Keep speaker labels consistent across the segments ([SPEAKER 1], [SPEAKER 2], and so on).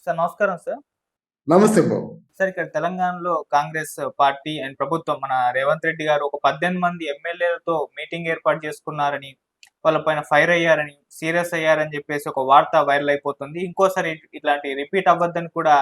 [SPEAKER 1] Sir నమస్కారం sir.
[SPEAKER 2] నమస్తే బాబు.
[SPEAKER 1] Sir ఇక్కడ తెలంగాణలో కాంగ్రెస్ పార్టీ అండ్ ప్రభుత్వం మన రేవంత్ రెడ్డి గారు ఒక 18 మంది ఎమ్మెల్యేలతో మీటింగ్ ఏర్పాటు చేసుకున్నారని, వాళ్ళ పైన ఫైర్ అయ్యారని, సీరియస్ అయ్యారని చెప్పేసి ఒక వార్త వైరల్ అయిపోతుంది. ఇంకోసారి ఇట్లాంటి రిపీట్ అవ్వద్దని కూడా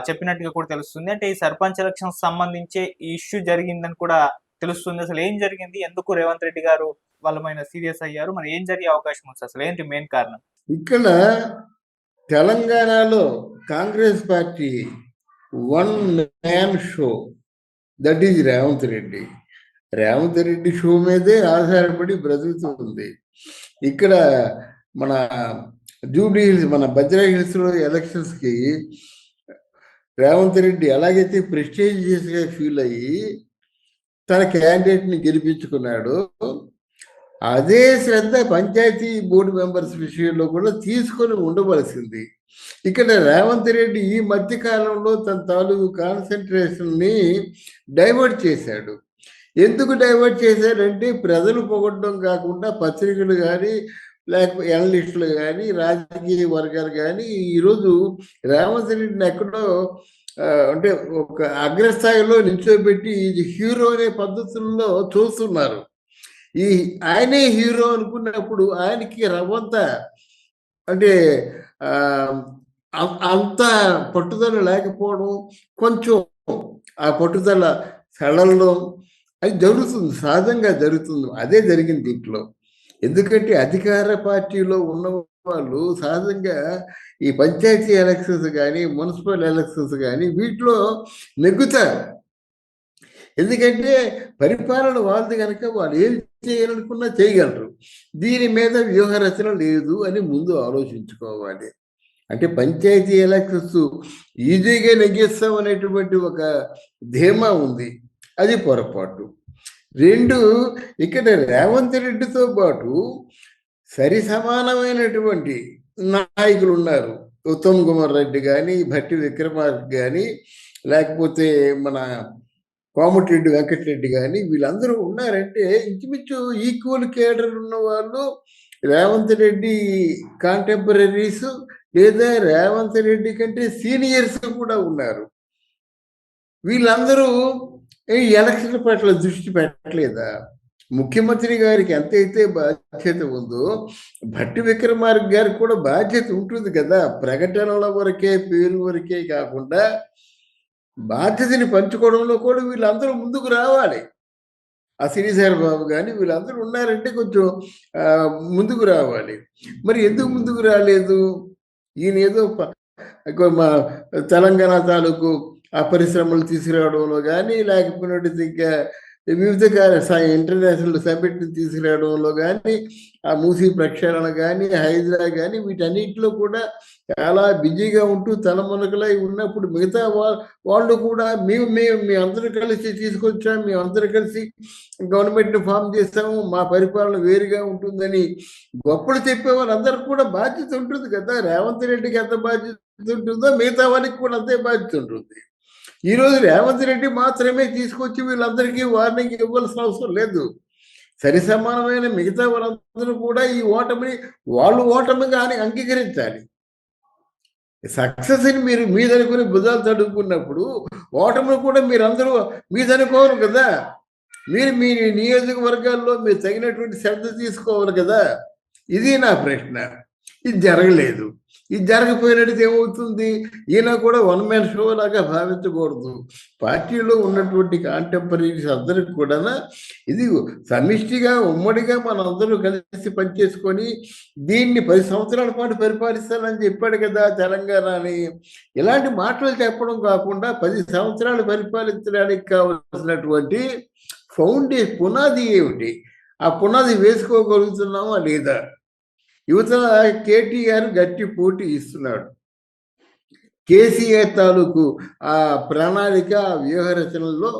[SPEAKER 1] చెప్పినట్టుగా కూడా తెలుస్తుంది. అంటే ఈ సర్పంచ్ ఎలక్షన్స్ సంబంధించే ఈ ఇష్యూ జరిగిందని కూడా తెలుస్తుంది. అసలు ఏం జరిగింది? ఎందుకు రేవంత్ రెడ్డి గారు వాళ్ళ పైన సీరియస్ అయ్యారు? మరి ఏం జరిగే అవకాశం ఉంది? అసలు ఏంటి మెయిన్ కారణం?
[SPEAKER 2] ఇక్కడ తెలంగాణలో Congress party one man show, that is Revanth Reddy. Revanth Reddy show మీదే ఆధారపడి బ్రతుకుతుంది. ఇక్కడ మన జూబ్లీ హిల్స్, మన భద్రా హిల్స్లో ఎలక్షన్స్కి రేవంత్ రెడ్డి ఎలాగైతే ప్రెస్టీజియస్గా ఫీల్ అయ్యి తన క్యాండిడేట్ని గెలిపించుకున్నాడు, అదే శ్రద్ధ పంచాయతీ బోర్డు మెంబర్స్ విషయంలో కూడా తీసుకొని ఉండవలసింది. ఇక్కడ రేవంత్ రెడ్డి ఈ మధ్య కాలంలో తన తాలూకు కాన్సన్ట్రేషన్ని డైవర్ట్ చేశాడు. ఎందుకు డైవర్ట్ చేశాడంటే ప్రజలు పొగడడం కాకుండా పత్రికలు కానీ లేకపోతే అనలిస్టులు కానీ రాజకీయ వర్గాలు కానీ ఈరోజు రేవంత్ రెడ్డిని ఎక్కడో అంటే ఒక అగ్రస్థాయిలో నిల్చోబెట్టి ఇది హీరో అనే పద్ధతుల్లో చూస్తున్నారు. ఆయనే హీరో అనుకున్నప్పుడు ఆయనకి రవ్వంత అంటే అంత పట్టుదల లేకపోవడం, కొంచెం ఆ పట్టుదల సడల్లో అది జరుగుతుంది, సహజంగా జరుగుతుంది. అదే జరిగింది దీంట్లో. ఎందుకంటే అధికార పార్టీలో ఉన్న వాళ్ళు సహజంగా ఈ పంచాయతీ ఎలక్షన్స్ కానీ మున్సిపల్ ఎలక్షన్స్ కానీ వీటిలో నెగ్గుతారు. ఎందుకంటే పరిపాలన వాళ్ళది కనుక వాళ్ళు ఏం చేయాలనుకున్నా చేయగలరు. దీని మీద వ్యూహ రచన లేదు అని ముందు ఆలోచించుకోవాలి. అంటే పంచాయతీ ఎలక్షన్స్ ఈజీగా నెగ్గేస్తాం అనేటువంటి ఒక ధీమా ఉంది, అది పొరపాటు. రెండు, ఇక్కడ రేవంత్ రెడ్డితో పాటు సరి సమానమైనటువంటి నాయకులు ఉన్నారు. ఉత్తమ్ కుమార్ రెడ్డి కానీ, భట్టి విక్రమార్క కానీ, లేకపోతే మన కోమటిరెడ్డి వెంకటరెడ్డి కానీ, వీళ్ళందరూ ఉన్నారంటే ఇంచుమించు ఈక్వల్ కేడర్ ఉన్న వాళ్ళు రేవంత్ రెడ్డి కాంటెంపరీస్ లేదా రేవంత్ రెడ్డి కంటే సీనియర్స్ కూడా ఉన్నారు. వీళ్ళందరూ ఈ ఎలక్షన్ పట్ల దృష్టి పెట్టలేదా? ముఖ్యమంత్రి గారికి ఎంతైతే బాధ్యత ఉందో భట్టి విక్రమార్క గారికి కూడా బాధ్యత ఉంటుంది కదా. ప్రకటనల వరకే, పేరు వరకే కాకుండా బాధ్యతని పంచుకోవడంలో కూడా వీళ్ళందరూ ముందుకు రావాలి. ఆ శ్రీధర్ బాబు కానీ వీళ్ళందరూ ఉన్నారంటే కొంచెం ముందుకు రావాలి. మరి ఎందుకు ముందుకు రాలేదు? ఈయన ఏదో మా తెలంగాణ తాలూకు ఆ పరిశ్రమలు తీసుకురావడంలో కానీ, లేకపోతే ఇంకా వివిధ ఇంటర్నేషనల్ సబ్మిట్ని తీసుకురావడంలో కానీ, ఆ మూసీ ప్రక్షాళన కానీ, హైదరా కానీ వీటన్నిటిలో కూడా చాలా బిజీగా ఉంటూ తలమునకలై ఉన్నప్పుడు మిగతా వాళ్ళు కూడా మేము అందరూ కలిసి తీసుకొచ్చాము, మేము అందరూ కలిసి గవర్నమెంట్ని ఫామ్ చేస్తాము, మా పరిపాలన వేరుగా ఉంటుందని గొప్పలు చెప్పే వాళ్ళందరికీ కూడా బాధ్యత ఉంటుంది కదా. రేవంత్ రెడ్డికి ఎంత బాధ్యత ఉంటుందో మిగతా వాళ్ళకి కూడా అంతే బాధ్యత ఉంటుంది. ఈరోజు రేవంత్ రెడ్డి మాత్రమే తీసుకొచ్చి వీళ్ళందరికీ వార్నింగ్ ఇవ్వాల్సిన అవసరం లేదు. సరి సమానమైన మిగతా వాళ్ళందరూ కూడా ఈ ఓటమిగా అంగీకరించాలి. సక్సెస్ని మీరు మీదనుకుని భుజాలు తడుపుకున్నప్పుడు ఓటమిని కూడా మీరందరూ మీదనుకోరు కదా. మీరు మీ నియోజకవర్గాల్లో మీరు తగినటువంటి శ్రద్ధ తీసుకోవాలి కదా. ఇది నా ప్రశ్న. ఇది జరగలేదు. ఇది జరగపోయినట్టు ఏమవుతుంది? ఈయన కూడా వన్ మ్యాన్ షో లాగా భావించకూడదు. పార్టీలో ఉన్నటువంటి కాంటెంపరీస్ అందరికి కూడా ఇది సమిష్టిగా ఉమ్మడిగా మనందరూ కలిసి పనిచేసుకొని దీన్ని 10 సంవత్సరాల పాటు పరిపాలిస్తానని చెప్పాడు కదా తెలంగాణని. ఇలాంటి మాటలు చెప్పడం కాకుండా 10 సంవత్సరాలు పరిపాలించడానికి కావాల్సినటువంటి పునాది ఏమిటి? ఆ పునాది వేసుకోగలుగుతున్నామా లేదా? యువతల కేటీఆర్ గట్టి పోటీ ఇస్తున్నాడు. కేసీఆర్ తాలూకు ఆ ప్రణాళిక, వ్యూహరచనలో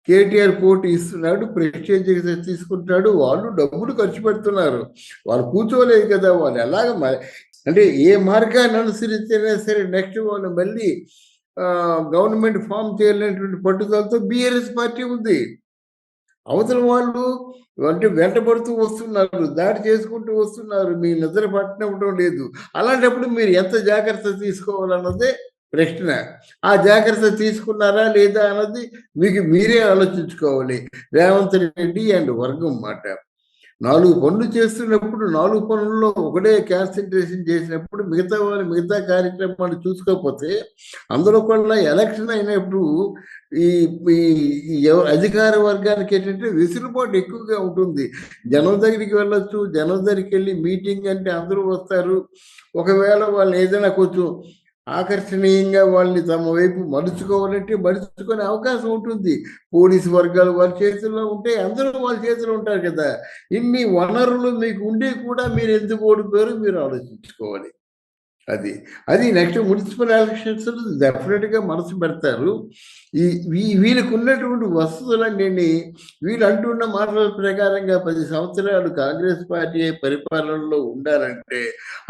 [SPEAKER 2] కేటీఆర్ పోటీ ఇస్తున్నాడు, ప్రెస్టేజ్ తీసుకుంటాడు. వాళ్ళు డబ్బులు ఖర్చు పెడుతున్నారు, వాళ్ళు కూర్చోలేదు కదా. వాళ్ళు ఎలాగ అంటే ఏ మార్గాన్ని అనుసరిస్తేనే సరే నెక్స్ట్ వాళ్ళు మళ్ళీ గవర్నమెంట్ ఫామ్ చేయాలనేటువంటి పట్టుదలతో బీఆర్ఎస్ పార్టీ ఉంది. అవతల వాళ్ళు అంటే వెంటబడుతూ వస్తున్నారు, దాడి చేసుకుంటూ వస్తున్నారు, మీ నిద్ర పట్టనివ్వడం లేదు. అలాంటప్పుడు మీరు ఎంత జాగ్రత్త తీసుకోవాలన్నదే ప్రశ్న. ఆ జాగ్రత్త తీసుకున్నారా లేదా అన్నది మీకు మీరే ఆలోచించుకోవాలి. రేవంత్ రెడ్డి అండ్ వర్గం మాట. 4 పనులు చేస్తున్నప్పుడు 4 పనుల్లో ఒకటే కాన్సంట్రేషన్ చేసినప్పుడు మిగతా వాళ్ళు మిగతా కార్యక్రమాలు చూసుకోకపోతే అందులో కూడా ఎలక్షన్ అయినప్పుడు ఈ ఈ అధికార వర్గానికి ఏంటంటే వెసులుబాటు ఎక్కువగా ఉంటుంది. జనం దగ్గరికి వెళ్ళొచ్చు, జనం దగ్గరికి వెళ్ళి మీటింగ్ అంటే అందరూ వస్తారు. ఒకవేళ వాళ్ళు ఏదైనా కొంచెం ఆకర్షణీయంగా వాళ్ళని తమ వైపు మలుచుకోవాలంటే మలుచుకునే అవకాశం ఉంటుంది. పోలీసు వర్గాలు వాళ్ళ చేతుల్లో ఉంటే అందరూ వాళ్ళ చేతిలో ఉంటారు కదా. ఇన్ని వనరులు మీకు ఉండి కూడా మీరు ఎందుకు ఓడిపోయారో మీరు ఆలోచించుకోవాలి. అది. అది నెక్స్ట్ మున్సిపల్ ఎలక్షన్స్ డెఫినెట్‌గా మనసు పెడతారు. ఈ వీళ్ళకున్నటువంటి వసతులన్నీని వీళ్ళు అంటున్న మాటల ప్రకారంగా 10 సంవత్సరాలు కాంగ్రెస్ పార్టీ పరిపాలనలో ఉండాలంటే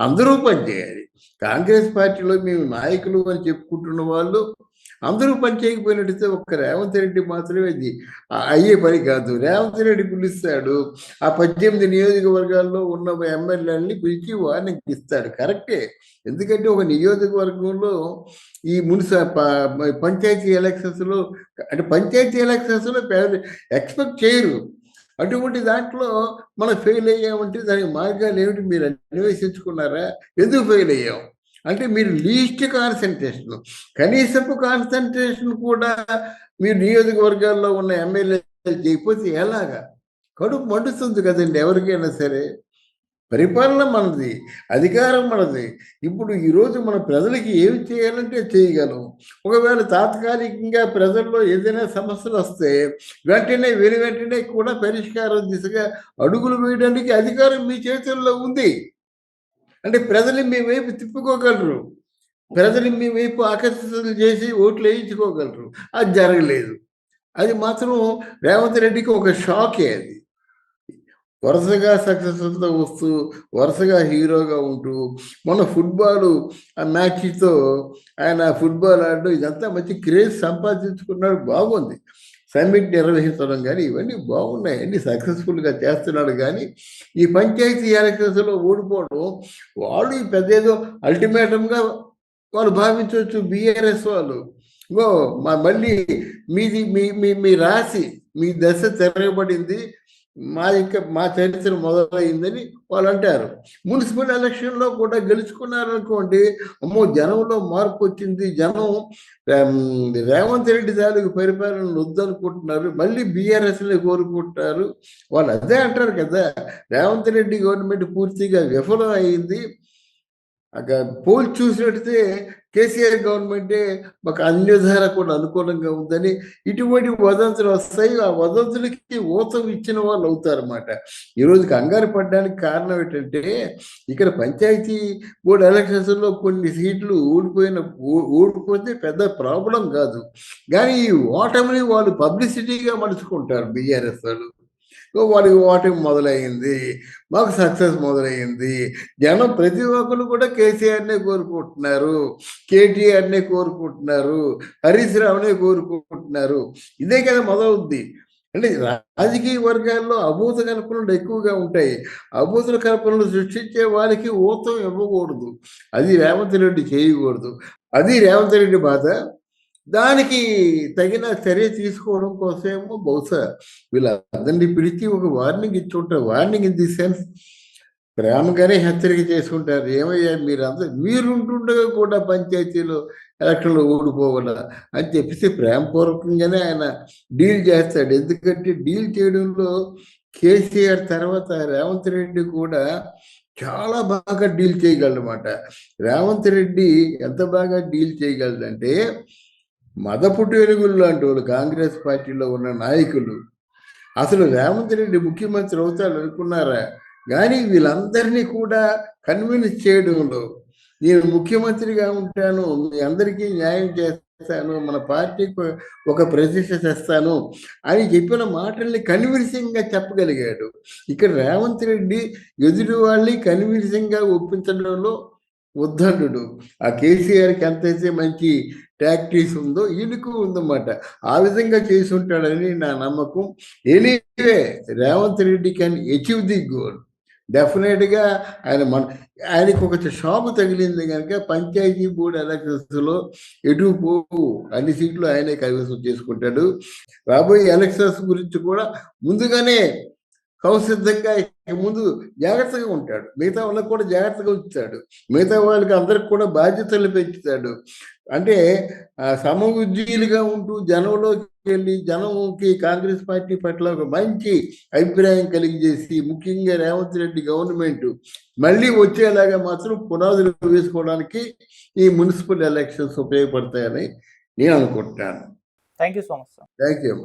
[SPEAKER 2] అందరూ పనిచేయాలి. కాంగ్రెస్ పార్టీలో మేము నాయకులు అని చెప్పుకుంటున్న వాళ్ళు అందరూ పని చేయకపోయినట్టయితే ఒక్క రేవంత్ రెడ్డి మాత్రమే అది అయ్యే పని కాదు. రేవంత్ రెడ్డి పిలుస్తాడు. ఆ 18 నియోజకవర్గాల్లో ఉన్న ఎమ్మెల్యేలని పిలిచి వార్నింగ్ ఇస్తాడు. కరెక్టే. ఎందుకంటే ఒక నియోజకవర్గంలో ఈ పంచాయతీ ఎలక్షన్స్లో అంటే పంచాయతీ ఎలక్షన్స్లో ఎక్స్పెక్ట్ చేయరు. అటువంటి దాంట్లో మనం ఫెయిల్ అయ్యామంటే దానికి మార్గాలు ఏమిటి మీరు అన్వేషించుకున్నారా? ఎందుకు ఫెయిల్ అయ్యాం అంటే మీరు లీస్ట్ కాన్సన్ట్రేషన్, కనీసపు కాన్సన్ట్రేషన్ కూడా మీరు నియోజకవర్గాల్లో ఉన్న ఎమ్మెల్యేలు చేయకపోతే ఎలాగా? కడుపు మండుతుంది కదండి ఎవరికైనా సరే. పరిపాలన మనది, అధికారం మనది. ఇప్పుడు ఈరోజు మన ప్రజలకి ఏమి చేయాలంటే చేయగలం. ఒకవేళ తాత్కాలికంగా ప్రజల్లో ఏదైనా సమస్యలు వస్తే వెంటనే కూడా పరిష్కారం దిశగా అడుగులు వేయడానికి అధికారం మీ చేతుల్లో ఉంది. అంటే ప్రజలు మీ వైపు తిప్పుకోగలరు, ప్రజలు మీ వైపు ఆకర్షితులు చేసి ఓట్లు వేయించుకోగలరు. అది జరగలేదు. అది మాత్రం రేవంత్ రెడ్డికి ఒక షాకే అది. వరుసగా సక్సెస్ఫుల్తో వస్తూ వరుసగా హీరోగా ఉంటూ మన ఫుట్బాల్ మ్యాచ్తో ఆయన ఫుట్బాల్ ఆడడం ఇదంతా మంచి క్రేజ్ సంపాదించుకున్నాడు. బాగుంది. సమ్మిట్ నిర్వహించడం కానీ ఇవన్నీ బాగున్నాయి, అన్ని సక్సెస్ఫుల్గా చేస్తున్నాడు. కానీ ఈ పంచాయతీ ఎలక్షన్స్లో ఓడిపోవడం వాళ్ళు పెద్ద ఏదో అల్టిమేటంగా వాళ్ళు భావించవచ్చు. బీఆర్ఎస్ వాళ్ళు ఇంకో మళ్ళీ మీది మీ రాశి మీ దశ తిరగబడింది, మా చరిత్ర మొదలైందని వాళ్ళు అంటారు. మున్సిపల్ ఎలక్షన్లో కూడా గెలుచుకున్నారనుకోండి, అమ్మో జనంలో మార్పు వచ్చింది, జనం రేవంత్ రెడ్డి తాలూకు పరిపాలన వద్దనుకుంటున్నారు, మళ్ళీ బీఆర్ఎస్ని కోరుకుంటున్నారు. వాళ్ళు అదే అంటారు కదా, రేవంత్ రెడ్డి గవర్నమెంట్ పూర్తిగా విఫలం అయింది, పోల్ చూసినట్టయితే కేసీఆర్ గవర్నమెంటే మాకు అన్ని విధాలా కూడా అనుకూలంగా ఉందని ఇటువంటి వదంతులు వస్తాయి. ఆ వదంతులకి ఊతం ఇచ్చిన వాళ్ళు అవుతారన్నమాట. ఈరోజు కంగారు పడడానికి కారణం ఏంటంటే ఇక్కడ పంచాయతీ బోర్డు ఎలక్షన్స్లో కొన్ని సీట్లు ఓడిపోతే పెద్ద ప్రాబ్లం కాదు. కానీ ఈ ఓటమిని వాళ్ళు పబ్లిసిటీగా మలుచుకుంటారు బీఆర్ఎస్ వాళ్ళు. వాడికి ఓటమి మొదలైంది, మాకు సక్సెస్ మొదలైంది. జనం ప్రతి ఒక్కరు కూడా కేసీఆర్నే కోరుకుంటున్నారు, కేటీఆర్నే కోరుకుంటున్నారు, హరీష్ రావునే కోరుకుంటున్నారు. ఇదే కదా మొదలవుద్ది. అంటే రాజకీయ వర్గాల్లో అభూత కల్పనలు ఎక్కువగా ఉంటాయి. అభూత కల్పనలు సృష్టించే వారికి ఊతం ఇవ్వకూడదు. అది రేవంత్ రెడ్డి చేయకూడదు. అది రేవంత్ రెడ్డి బాధ. దానికి తగిన చర్య తీసుకోవడం కోసమేమో బహుశా వీళ్ళందరినీ పిలిచి ఒక వార్నింగ్ ఇచ్చుంటారు. వార్నింగ్ ఇన్ ది సెన్స్ ప్రేమగానే హెచ్చరిక చేసుకుంటారు. ఏమయ్యా మీరుంటుండగా కూడా పంచాయతీలో ఎలక్షన్లో ఓడిపోవాలా అని చెప్పేసి ప్రేమపూర్వకంగానే ఆయన డీల్ చేస్తాడు. ఎందుకంటే డీల్ చేయడంలో కేసీఆర్ తర్వాత రేవంత్ రెడ్డి కూడా చాలా బాగా డీల్ చేయగలడనమాట. రేవంత్ రెడ్డి ఎంత బాగా డీల్ చేయగలడంటే మదపుట్టు వెలుగులు లాంటి వాళ్ళు కాంగ్రెస్ పార్టీలో ఉన్న నాయకులు అసలు రేవంత్ రెడ్డి ముఖ్యమంత్రి అవుతాడు అనుకున్నారా? కానీ వీళ్ళందరినీ కూడా కన్విన్స్ చేయడంలో నేను ముఖ్యమంత్రిగా ఉంటాను, మీ అందరికీ న్యాయం చేస్తాను, మన పార్టీకి ఒక ప్రతిష్ట తెస్తాను అని చెప్పిన మాటల్ని కన్విన్సింగ్గా చెప్పగలిగాడు. ఇక్కడ రేవంత్ రెడ్డి ఎదుటి వాళ్ళని కన్విన్సింగ్గా ఒప్పించడంలో ఉద్దండు. ఆ కేసీఆర్కి ఎంతైతే మంచి టాక్టీస్ ఉందో ఈయనకు ఉందన్నమాట. ఆ విధంగా చేసి ఉంటాడని నా నమ్మకం. Anyway Revanth Reddy can achieve the goal. డెఫినెట్గా ఆయనకు ఒక షాపు తగిలింది కనుక పంచాయతీ బోర్డు ఎలక్షన్స్లో ఎటు పోవు, అన్ని సీట్లు ఆయనే కైవసం చేసుకుంటాడు. రాబోయే ఎలక్షన్స్ గురించి కూడా ముందుగానే సంసిద్ధంగా ముందు జాగ్రత్తగా ఉంటాడు. మిగతా వాళ్ళకి కూడా జాగ్రత్తగా ఉంచుతాడు. మిగతా వాళ్ళకి అందరికి కూడా బాధ్యతలు పెంచుతాడు. అంటే సమఉజ్జీలుగా ఉంటూ జనంలోకి వెళ్ళి జనంకి కాంగ్రెస్ పార్టీ పట్ల ఒక మంచి అభిప్రాయం కలిగజేసి, ముఖ్యంగా రేవంత్ రెడ్డి గవర్నమెంట్ మళ్ళీ వచ్చేలాగా మాత్రం పునాదులు వేసుకోవడానికి ఈ మున్సిపల్ ఎలక్షన్స్ ఉపయోగపడతాయని నేను అనుకుంటున్నాను.
[SPEAKER 1] Thank you so much sir.
[SPEAKER 2] Thank you.